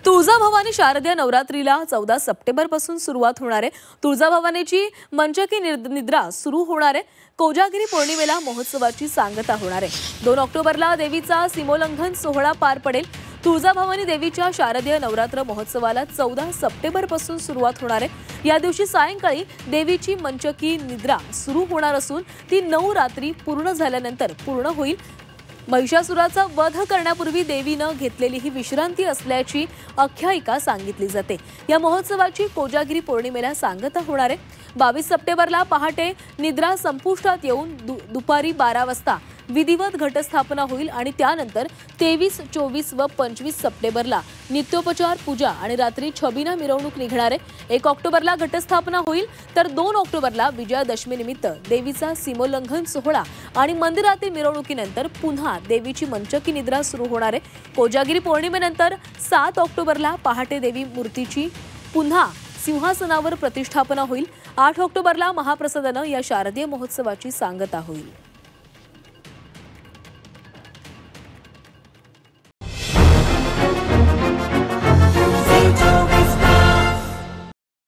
तुळजाभवानी शारदीय नवरात्रीला 14 सप्टेंबर पासून सुरुवात होणार आहे। तुळजाभवानीची मंचकी निद्रा सुरू होणार आहे। कोजागिरी पौर्णिमेला महोत्सवाची सांगता होणार आहे। 2 ऑक्टोबरला देवीचा सीमोल्लंघन सोहळा पार पडेल। तुळजाभवानी देवीच्या शारदीय नवरात्र महोत्सवाला 14 सप्टेंबर पासून सुरुवात होणार आहे। या दिवशी सायंकाळी देवीची मंचकी निद्रा सुरू होणार असून ती 9 रात्री पूर्ण झाल्यानंतर पूर्ण होईल। महिषासुराचा वध करण्यापूर्वी देवीने घेतलेली ही विश्रांती असल्याची आख्यायिका सांगितली जाते। या महोत्सवाची कोजागिरी पौर्णिमेला सांगता होणार आहे। 22 सप्टेंबरला पहाटे निद्रा संपुष्टात येऊन दुपारी 12 वाजता विधिवत घटस्थापना होईल आणि त्यानंतर 23, 24 व 25 सप्टेंबरला नित्योपचार पूजा आणि रात्री छबिना मिरवणूक निघणार आहे। 1 ऑक्टोबरला घटस्थापना होईल तर 2 ऑक्टोबरला विजयादशमी निमित्त देवीचा सीमोल्लंघन सोहळा आणि मंदिरातील मिरवणुकीनंतर पुन्हा देवीची मंचकी निद्रा सुरू होणार आहे। कोजागिरी पौर्णिमेनंतर 7 ऑक्टोबरला पहाटे देवी मूर्तीची पुन्हा सिंहासनावर प्रतिष्ठापना होईल। 8 ऑक्टोबरला महाप्रसादाने या शारदीय महोत्सवाची सांगता होईल।